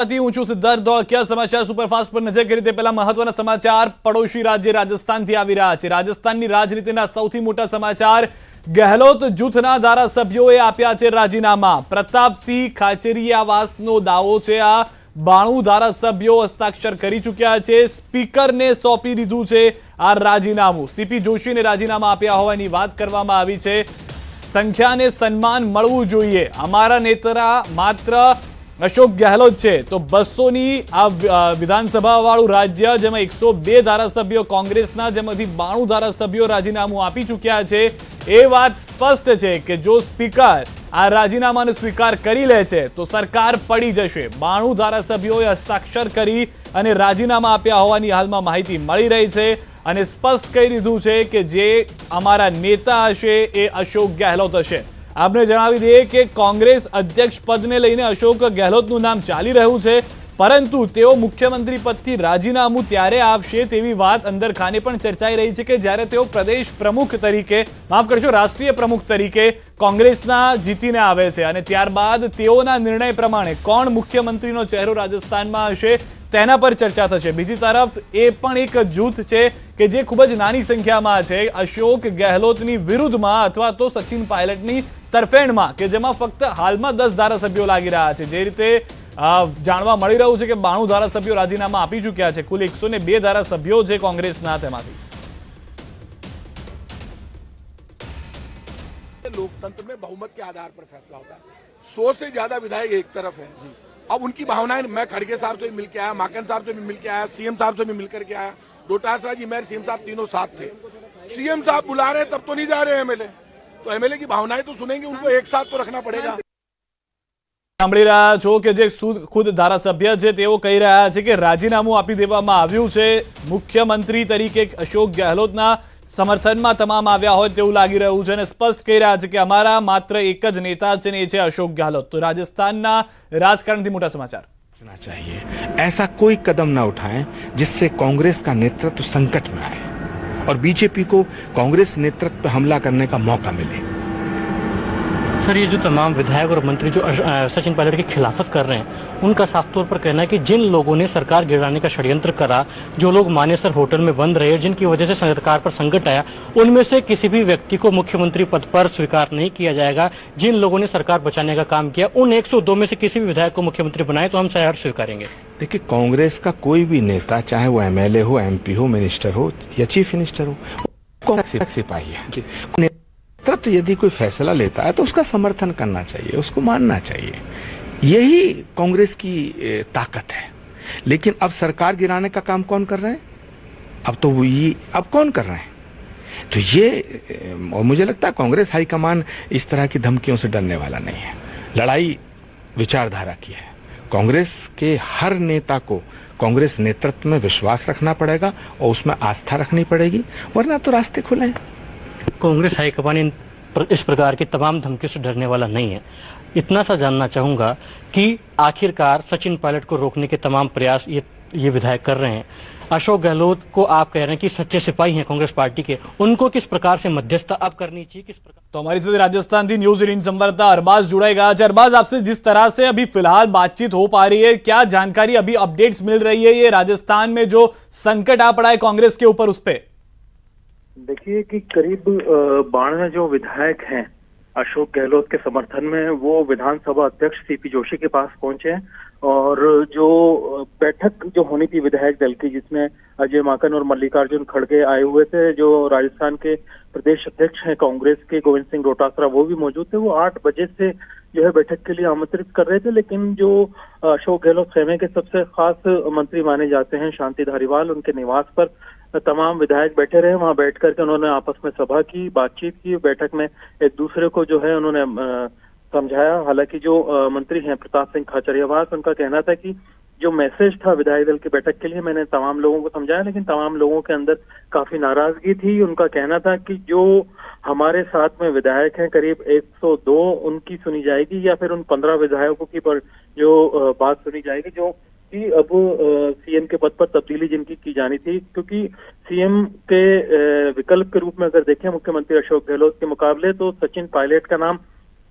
ઊંચું સિદ્ધાર્થ ધોળકિયા સમાચાર સુપરફાસ્ટ પર નજર કરી તે પહેલા મહત્વના સમાચાર પડોશી રાજ્ય રાજસ્થાનથી આવી રહ્યા છે। રાજસ્થાનની રાજનીતિના સૌથી મોટા સમાચાર ગેહલોત જૂથના ધારાસભ્યોએ આપ્યા છે રાજીનામા। પ્રતાપસિંહ ખાચરિયાવાસનો દાવો છે આ 92 ધારાસભ્યો હસ્તાક્ષર કરી ચૂક્યા છે। સ્પીકરને સોંપી દીધું છે આ રાજીનામું। સીપી જોશીને રાજીનામા આપ્યા હોવાની વાત કરવામાં આવી છે। સંખ્યાને સન્માન મળવું જોઈએ। અમારા નેતા માત્ર अशोक गहलोत है तो 200 विधानसभा वालू राज्य जेमां 102 धारासभ्यों कांग्रेसना जेमांथी 92 धारासभ्यों राजीनामું આપી ચૂક્યા છે। એ વાત સ્પષ્ટ છે કે જો સ્પીકર આ રાજીનામાનો સ્વીકાર કરી લે છે તો સરકાર પડી જશે। 92 ધારાસભ્યોએ હસ્તાક્ષર કરી અને રાજીનામા આપ્યા હોવાની હાલમાં માહિતી મળી રહી છે અને સ્પષ્ટ કહી દીધું છે કે જે અમારા નેતા હશે એ અશોક ગેહલોત હશે। आपने जणावी दीए कि कांग्रेस अध्यक्ष पद ने लईने अशोक गहलोतनुं नाम चाली रह्युं छे, परंतु तेओ मुख्यमंत्री पदथी राजीनामું त्यारे आपशे तेवी वात अंदर खाने पण चर्चाई रही छे कि ज्यारे तेओ प्रदेश प्रमुख तरीके माफ करशो राष्ट्रीय प्रमुख तरीके कांग्रेसना जीतीने आवे छे अने त्यारबाद तेओना निर्णय प्रमाणे कोण मुख्यमंत्रीनो चेहरो राजस्थानमां हशे तेना पर चर्चा थशे। बीजी तरफ ए पण एक जूथ छे के जे खूब ज नानी संख्यामां छे अशोक गहलोतनी विरुद्धमां अथवा तो सचिन पायलटनी तरफेणमां के जेमां फक्त हालमां 10 धारासभ्यो लागी रह्या छे। जे रीते जाणवा मळी रह्युं छे के 92 धारासभ्यो राजीनामा आपी चूक्या छे। कुल 102 धारासभ्यो जे कांग्रेसना तेमांथी। लोकतंत्र में बहुमत के आधार पर फैसला होता है। 100 से ज्यादा विधायक एक तरफ है। अब उनकी भावनाएं, मैं खड़गे साहब से भी मिल के आया, माकन साहब से भी मिल के आया, सीएम साहब से भी मिलकर के आया, डोटासरा जी, मेयर, सीएम साहब तीनों साथ थे। सीएम साहब बुला रहे तब तो नहीं जा रहे एमएलए, तो एमएलए की भावनाएं तो सुनेंगे, उनको एक साथ तो रखना पड़ेगा। સાંભળી રહ્યા છો કે જે ખુદ ધારાસભ્ય છે તેઓ કહી રહ્યા છે કે રાજીનામું આપી દેવામાં આવ્યું છે। મુખ્યમંત્રી તરીકે અશોક ગેહલોતના સમર્થનમાં તમામ આવ્યા હોય તેવું લાગી રહ્યું છે અને સ્પષ્ટ કહી રહ્યા છે કે અમારા માત્ર એક જ નેતા છે ને એ છે અશોક ગેહલોત। તો રાજસ્થાનના રાજકારણથી મોટા સમાચાર चाहिए ऐसा कोई कदम न उठाएं जिससे कांग्रेस का नेतृत्व संकट में आए और बीजेपी को कांग्रेस नेतृत्व पर हमला करने का मौका मिले। सर, ये जो तमाम विधायक और मंत्री जो सचिन पायलट की खिलाफत कर रहे हैं उनका साफ तौर पर कहना है कि जिन लोगों ने सरकार गिराने का षड्यंत्र करा, जो लोग मानेसर होटल में बंद रहे, जिनकी वजह से सरकार पर संकट आया, उनमें से किसी भी व्यक्ति को मुख्यमंत्री पद पर स्वीकार नहीं किया जाएगा। जिन लोगों ने सरकार बचाने का काम किया उन 102 में से किसी भी विधायक को मुख्यमंत्री बनाए तो हम सहर्ष स्वीकारेंगे। देखिए, कांग्रेस का कोई भी नेता, चाहे वो एमएलए हो, एमपी हो, मिनिस्टर हो या चीफ मिनिस्टर हो, कांग्रेस सिपाही है। नेतृत्व यदि कोई फैसला लेता है तो उसका समर्थन करना चाहिए, उसको मानना चाहिए। यही कांग्रेस की ताकत है। लेकिन अब सरकार गिराने का काम कौन कर रहे हैं? अब कौन कर रहे हैं? तो ये, और मुझे लगता है कांग्रेस हाईकमान इस तरह की धमकियों से डरने वाला नहीं है। लड़ाई विचारधारा की है। कांग्रेस के हर नेता को कांग्रेस नेतृत्व में विश्वास रखना पड़ेगा और उसमें आस्था रखनी पड़ेगी, वरना तो रास्ते खुले हैं। कांग्रेस हाईकमान इस प्रकार की तमाम धमकियों से डरने वाला नहीं है। इतना सा जानना चाहूंगा कि आखिरकार सचिन पायलट को रोकने के तमाम प्रयास ये विधायक कर रहे हैं। अशोक गहलोत को आप कह रहे हैं कि सच्चे सिपाही हैं कांग्रेस पार्टी के, उनको किस प्रकार से मध्यस्थता अब करनी चाहिए, किस प्रकार? तो हमारी साथ राजस्थान की न्यूज 18 संवाददाता अरबाज जुड़ेगा। अरबाज, आपसे जिस तरह से अभी फिलहाल बातचीत हो पा रही है, क्या जानकारी अभी अपडेट्स मिल रही है ये राजस्थान में जो संकट आ पड़ा है कांग्रेस के ऊपर, उस पर? देखिए कि करीब 92 जो विधायक हैं अशोक गहलोत के समर्थन में, वो विधानसभा अध्यक्ष सीपी जोशी के पास पहुंचे हैं और जो बैठक जो होनी थी विधायक दल की, जिसमें अजय माकन और मल्लिकार्जुन खड़गे आए हुए थे, जो राजस्थान के प्रदेश अध्यक्ष हैं कांग्रेस के गोविंद सिंह डोटासरा, वो भी मौजूद थे। वो 8 बजे से जो है बैठक के लिए आमंत्रित कर रहे थे, लेकिन जो अशोक गहलोत खेमे के सबसे खास मंत्री माने जाते हैं शांति धारीवाल, उनके निवास पर तमाम विधायक बैठे रहे। वहां बैठ करके उन्होंने आपस में सभा की, बातचीत की। बैठक में एक दूसरे को जो है उन्होंने समझाया। हालांकि जो मंत्री हैं प्रताप सिंह खाचरियावास, उनका कहना था कि जो मैसेज था विधायक दल की बैठक के लिए, मैंने तमाम लोगों को समझाया, लेकिन तमाम लोगों के अंदर काफी नाराजगी थी। उनका कहना था कि जो हमारे साथ में विधायक हैं करीब 102, उनकी सुनी जाएगी या फिर उन 15 विधायकों की पर जो बात सुनी जाएगी जो कि अब सीएम के पद पर तब्दीली जिनकी की जानी थी। क्योंकि सीएम के विकल्प के रूप में अगर देखें मुख्यमंत्री अशोक गहलोत के मुकाबले, तो सचिन पायलट का नाम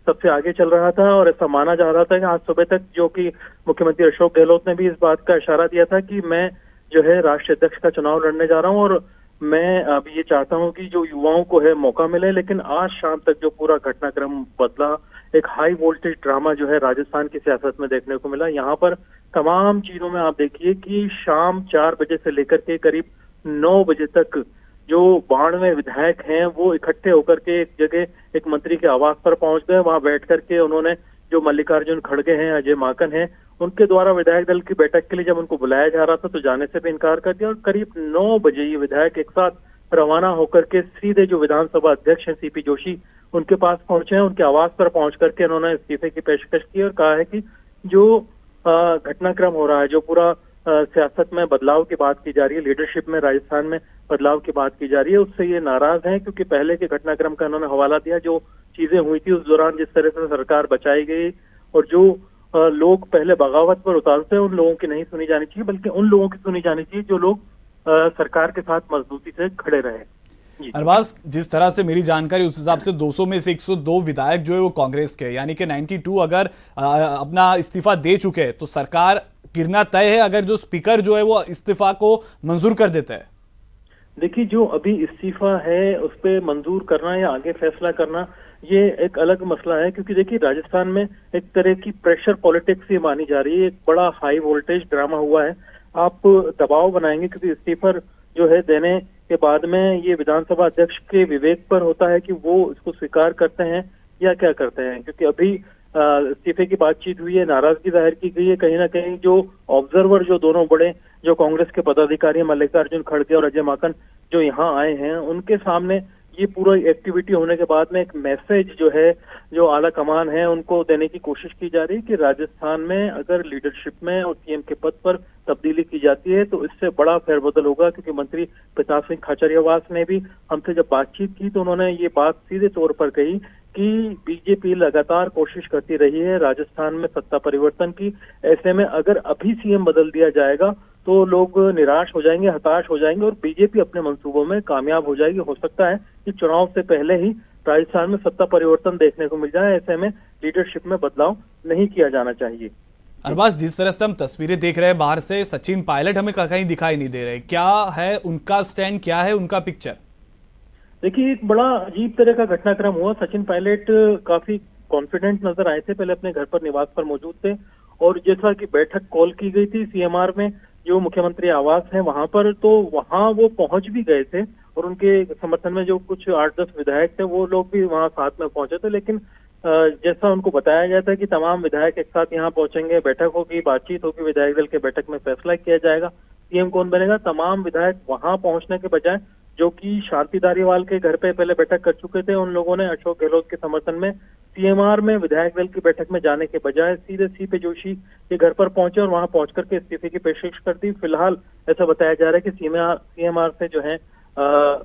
सबसे आगे चल रहा था और ऐसा माना जा रहा था कि आज सुबह तक, जो कि मुख्यमंत्री अशोक गहलोत ने भी इस बात का इशारा दिया था कि मैं जो है राष्ट्रीय अध्यक्ष का चुनाव लड़ने जा रहा हूं और मैं अब ये चाहता हूं कि जो युवाओं को है मौका मिले। लेकिन आज शाम तक जो पूरा घटनाक्रम बदला, एक हाई वोल्टेज ड्रामा जो है राजस्थान की सियासत में देखने को मिला। यहाँ पर तमाम चीजों में आप देखिए कि शाम 4 बजे से लेकर के करीब 9 बजे तक जो 92 विधायक हैं वो इकट्ठे होकर के एक जगह एक मंत्री के आवास पर पहुंच गए। वहां बैठ करके उन्होंने जो मल्लिकार्जुन खड़गे हैं, अजय माकन हैं, उनके द्वारा विधायक दल की बैठक के लिए जब उनको बुलाया जा रहा था तो जाने से भी इनकार कर दिया और करीब 9 बजे ये विधायक एक साथ रवाना होकर के सीधे जो विधानसभा अध्यक्ष हैं सीपी जोशी उनके पास पहुंचे हैं। उनके आवास पर पहुंच करके उन्होंने इस्तीफे की पेशकश की और कहा है कि जो घटनाक्रम हो रहा है, जो पूरा सियासत में बदलाव की बात की जा रही है, लीडरशिप में राजस्थान में बदलाव की बात की जा रही है, उससे ये नाराज हैं क्योंकि पहले के घटनाक्रम का उन्होंने हवाला दिया। जो चीजें हुई थी उस दौरान, जिस तरह से सरकार बचाई गई और जो लोग पहले बगावत पर उतारते हैं, उन लोगों की नहीं सुनी जानी चाहिए, बल्कि उन लोगों की सुनी जानी चाहिए जो लोग सरकार के साथ मजबूती से खड़े रहे। अरबाज, जिस तरह से मेरी जानकारी उस हिसाब से 200 में से 102 विधायक जो है वो कांग्रेस के, यानी कि 92 अगर अपना इस्तीफा दे चुके हैं तो सरकार गिरना तय है अगर जो स्पीकर जो है वो इस्तीफा को मंजूर कर देता है। देखिए, जो अभी इस्तीफा है उस पर मंजूर करना या आगे फैसला करना ये एक अलग मसला है, क्योंकि देखिए राजस्थान में एक तरह की प्रेशर पॉलिटिक्स ये मानी जा रही है। एक बड़ा हाई वोल्टेज ड्रामा हुआ है। आप दबाव बनाएंगे क्योंकि इस्तीफा जो है देने के बाद में ये विधानसभा अध्यक्ष के विवेक पर होता है कि वो इसको स्वीकार करते हैं या क्या करते हैं, क्योंकि अभी इस्तीफे की बातचीत हुई है, नाराजगी जाहिर की गई है। कहीं ना कहीं जो ऑब्जर्वर, जो दोनों बड़े जो कांग्रेस के पदाधिकारी मल्लिकार्जुन खड़गे और अजय माकन जो यहाँ आए हैं, उनके सामने ये पूरा एक्टिविटी होने के बाद में एक मैसेज जो है, जो आला कमान है, उनको देने की कोशिश की जा रही है कि राजस्थान में अगर लीडरशिप में और सीएम के पद पर तब्दीली की जाती है तो इससे बड़ा फेरबदल होगा। क्योंकि मंत्री प्रताप सिंह खाचरियावास ने भी हमसे जब बातचीत की तो उन्होंने ये बात सीधे तौर पर कही कि बीजेपी लगातार कोशिश करती रही है राजस्थान में सत्ता परिवर्तन की। ऐसे में अगर अभी सीएम बदल दिया जाएगा तो लोग निराश हो जाएंगे, हताश हो जाएंगे और बीजेपी अपने मंसूबों में कामयाब हो जाएगी। हो सकता है कि चुनाव से पहले ही राजस्थान में सत्ता परिवर्तन देखने को मिल जाए। ऐसे में लीडरशिप में बदलाव नहीं किया जाना चाहिए। अरबाज, जिस तरह से हम तस्वीरें देख रहे हैं बाहर से, सचिन पायलट हमें कहीं दिखाई नहीं दे रहे, क्या है उनका स्टैंड, क्या है उनका पिक्चर? देखिए, एक बड़ा अजीब तरह का घटनाक्रम हुआ। सचिन पायलट काफी कॉन्फिडेंट नजर आए थे, पहले अपने घर पर निवास पर मौजूद थे और जैसा कि बैठक कॉल की गई थी सीएमआर में, जो मुख्यमंत्री आवास है वहां पर, तो वहां वो पहुंच भी गए थे और उनके समर्थन में जो कुछ 8-10 विधायक थे वो लोग भी वहां साथ में पहुंचे थे। लेकिन जैसा उनको बताया गया था कि तमाम विधायक एक साथ यहाँ पहुंचेंगे, बैठक होगी, बातचीत होगी, विधायक दल के बैठक में फैसला किया जाएगा सीएम कौन बनेगा। तमाम विधायक वहां पहुंचने के बजाय, जो कि शांति धारीवाल के घर पे पहले बैठक कर चुके थे, उन लोगों ने अशोक गहलोत के समर्थन में सीएमआर में विधायक दल की बैठक में जाने के बजाय सीधे सीपी जोशी के घर पर पहुंचे और वहां पहुंच करके इस्तीफे की पेशकश कर दी। फिलहाल ऐसा बताया जा रहा है कि सीएमआर से जो है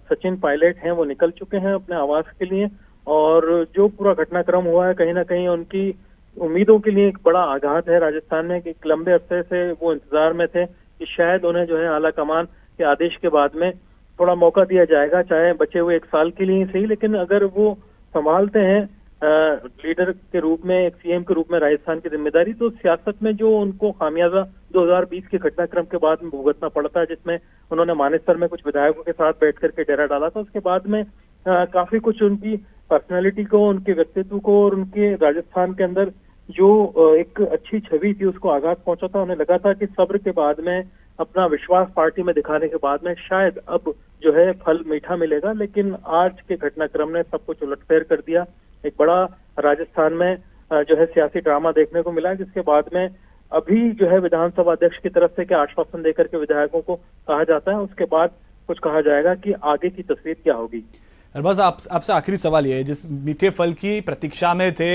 सचिन पायलट हैं वो निकल चुके हैं अपने आवास के लिए और जो पूरा घटनाक्रम हुआ है कहीं ना कहीं उनकी उम्मीदों के लिए एक बड़ा आघात है राजस्थान में, कि लंबे अरसे से वो इंतजार में थे कि शायद उन्हें जो है आला कमान के आदेश के बाद में थोड़ा मौका दिया जाएगा, चाहे बचे हुए 1 साल के लिए ही सही। लेकिन अगर वो संभालते हैं लीडर के रूप में, एक सीएम के रूप में राजस्थान की जिम्मेदारी, तो सियासत में जो उनको खामियाजा 2020 के घटनाक्रम के बाद में भुगतना पड़ता है, जिसमें उन्होंने मानेसर में कुछ विधायकों के साथ बैठ करके डेरा डाला था, उसके बाद में काफी कुछ उनकी पर्सनैलिटी को, उनके व्यक्तित्व को और उनके राजस्थान के अंदर जो एक अच्छी छवि थी उसको आघात पहुंचा था। उन्हें लगा था कि सब्र के बाद में, अपना विश्वास पार्टी में दिखाने के बाद में शायद अब जो है फल मीठा मिलेगा। लेकिन आज के घटनाक्रम ने सब कुछ उलटफेर कर दिया। एक बड़ा राजस्थान में जो है सियासी ड्रामा देखने को मिला, जिसके बाद में अभी जो है विधानसभा अध्यक्ष की तरफ से क्या आश्वासन देकर के विधायकों को कहा जाता है, उसके बाद कुछ कहा जाएगा कि आगे की तस्वीर क्या होगी। बस आपसे आखिरी सवाल ये है, जिस मीठे फल की प्रतीक्षा में थे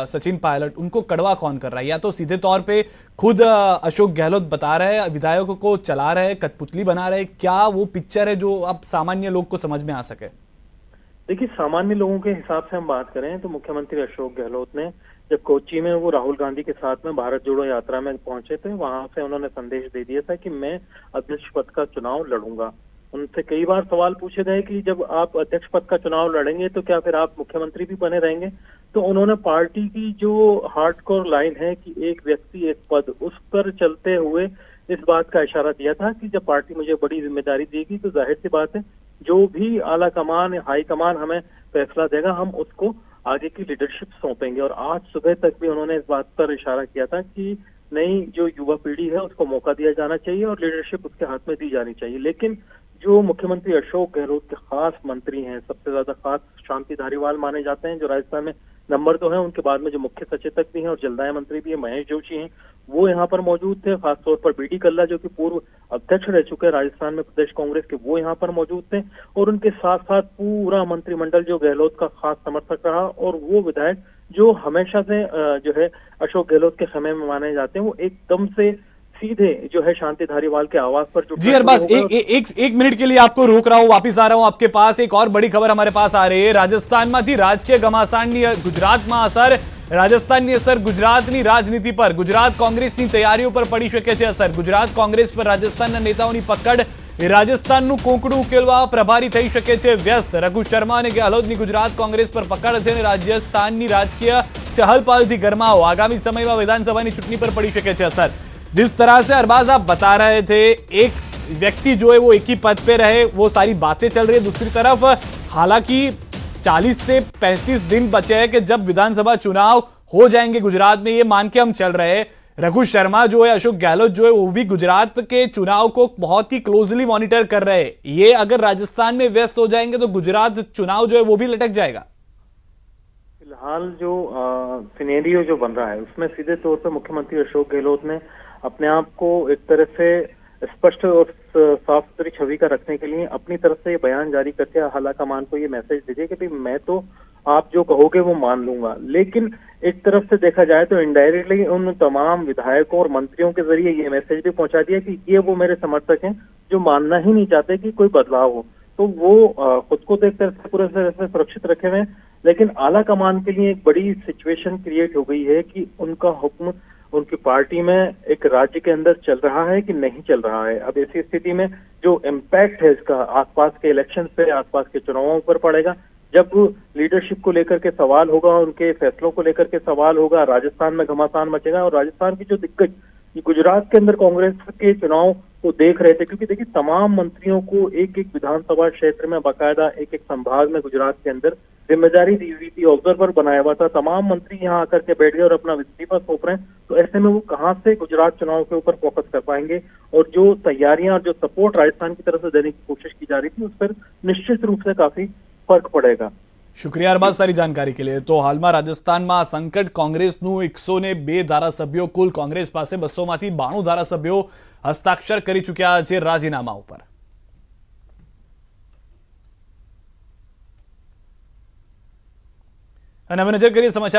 सचिन पायलट, उनको कड़वा कौन कर रहा है? या तो सीधे तौर पे खुद अशोक गहलोत बता रहे हैं, विधायकों को चला रहे हैं, कठपुतली बना रहे हैं, क्या वो पिक्चर है जो अब सामान्य लोग को समझ में आ सके? देखिए, सामान्य लोगों के हिसाब से हम बात करें तो मुख्यमंत्री अशोक गहलोत ने जब कोच्चि में वो राहुल गांधी के साथ में भारत जोड़ो यात्रा में पहुंचे थे, वहां से उन्होंने संदेश दे दिया था कि मैं अध्यक्ष पद का चुनाव लड़ूंगा। उनसे कई बार सवाल पूछे गए कि जब आप अध्यक्ष पद का चुनाव लड़ेंगे तो क्या फिर आप मुख्यमंत्री भी बने रहेंगे? तो उन्होंने पार्टी की जो हार्डकोर लाइन है कि एक व्यक्ति एक पद, उस पर चलते हुए इस बात का इशारा दिया था कि जब पार्टी मुझे बड़ी जिम्मेदारी देगी तो जाहिर सी बात है जो भी आला कमान हाई कमान हमें फैसला देगा हम उसको आगे की लीडरशिप सौंपेंगे। और आज सुबह तक भी उन्होंने इस बात पर इशारा किया था कि नई जो युवा पीढ़ी है उसको मौका दिया जाना चाहिए और लीडरशिप उसके हाथ में दी जानी चाहिए। लेकिन जो मुख्यमंत्री अशोक गहलोत के खास मंत्री हैं, सबसे ज्यादा खास शांति धारीवाल माने जाते हैं, जो राजस्थान में नंबर 2 है, उनके बाद में जो मुख्य सचेतक भी हैं और जलदाय मंत्री भी हैं, महेश जोशी हैं, वो यहाँ पर मौजूद थे। खासतौर पर बीडी कल्ला जो कि पूर्व अध्यक्ष रह चुके हैं राजस्थान में प्रदेश कांग्रेस के, वो यहाँ पर मौजूद थे। और उनके साथ साथ पूरा मंत्रिमंडल जो गहलोत का खास समर्थक रहा और वो विधायक जो हमेशा से जो है अशोक गहलोत के खेमे में माने जाते हैं, वो एकदम से सीधे जो है शांति धारीवाल के आवाज पर जो जी अरबाज एक मिनट के लिए आपको रोक रहा हूं, वापिस आ रहा हूं आपके पास। एक और बड़ी खबर हमारे पास आ रही है। રાજસ્થાનમાંથી રાજકીય ઘમાસાણની ગુજરાતમાં અસર, રાજસ્થાનની અસર ગુજરાતની રાજનીતિ પર, ગુજરાત કોંગ્રેસની તૈયારીઓ પર પડી શકે છે અસર। ગુજરાત કોંગ્રેસ પર રાજસ્થાનના નેતાઓની પકડ એ રાજસ્થાનનું કોંકડું ઉકેલવા પ્રભારી થઈ શકે છે વ્યસ્ત। રઘુ શર્મા અને ગેહલોતની ગુજરાત કોંગ્રેસ પર પકડ છે અને રાજસ્થાનની રાજકીય ચહલપહલથી ગરમાવો આગામી સમયમાં વિધાનસભાની ચૂંટણી પર પડી શકે છે અસર। जिस तरह से अरबाज आप बता रहे थे, एक व्यक्ति जो है वो एक ही पद पे रहे, वो सारी बातें चल रही है। दूसरी तरफ हालांकि 40 से 35 दिन बचे हैं कि जब विधानसभा चुनाव हो जाएंगे गुजरात में, ये मान के हम चल रहे हैं। रघु शर्मा जो है, अशोक गहलोत जो है, वो भी गुजरात के चुनाव को बहुत ही क्लोजली मॉनिटर कर रहे हैं। ये अगर राजस्थान में व्यस्त हो जाएंगे तो गुजरात चुनाव जो है वो भी लटक जाएगा। फिलहाल जो सिनेरियो जो बन रहा है उसमें सीधे तौर पर मुख्यमंत्री अशोक गहलोत ने अपने आप को एक तरह से स्पष्ट और साफ सुथरी छवि का रखने के लिए अपनी तरफ से ये बयान जारी करके हाला कमान को ये मैसेज दीजिए कि भाई मैं तो आप जो कहोगे वो मान लूंगा। लेकिन एक तरफ से देखा जाए तो इनडायरेक्टली उन तमाम विधायकों और मंत्रियों के जरिए ये मैसेज भी पहुंचा दिया कि ये वो मेरे समर्थक हैं जो मानना ही नहीं चाहते कि कोई बदलाव हो। तो वो खुद को तो एक तरह से पूरे तरह से सुरक्षित रखे हुए हैं, लेकिन आला कमान के लिए एक बड़ी सिचुएशन क्रिएट हो गई है कि उनका हुक्म उनकी पार्टी में एक राज्य के अंदर चल रहा है कि नहीं चल रहा है। अब ऐसी स्थिति में जो इम्पैक्ट है इसका आसपास के इलेक्शन पे, आसपास के चुनावों पर पड़ेगा। जब लीडरशिप को लेकर के सवाल होगा, उनके फैसलों को लेकर के सवाल होगा, राजस्थान में घमासान मचेगा। और राजस्थान की जो दिक्कत गुजरात के अंदर कांग्रेस के चुनाव को देख रहे थे, क्योंकि देखिए तमाम मंत्रियों को एक एक विधानसभा क्षेत्र में बाकायदा एक एक संभाग में गुजरात के अंदर जिम्मेदारी दी हुई थी, ऑब्जर्वर बनाया हुआ था। तमाम मंत्री यहाँ आकर के बैठ गए और अपना इस्तीफा सौंप रहे हैं। तो ऐसे में वो कहाँ से गुजरात चुनाव के ऊपर फोकस कर पाएंगे? और जो तैयारियां और जो सपोर्ट राजस्थान की तरफ से देने की कोशिश की जा रही थी, उस पर निश्चित रूप से काफी फर्क पड़ेगा। शुक्रिया अरबाज सारी जानकारी के लिए। तो हालમાં રાજસ્થાનમાં સંકટ કોંગ્રેસનું 102 ધારાસભ્યો, કુલ કોંગ્રેસ પાસે 200માંથી 92 ધારાસભ્યો હસ્તાક્ષર કરી ચૂક્યા છે રાજીનામા ઉપર। અને હવે નજર કરીએ સમાચાર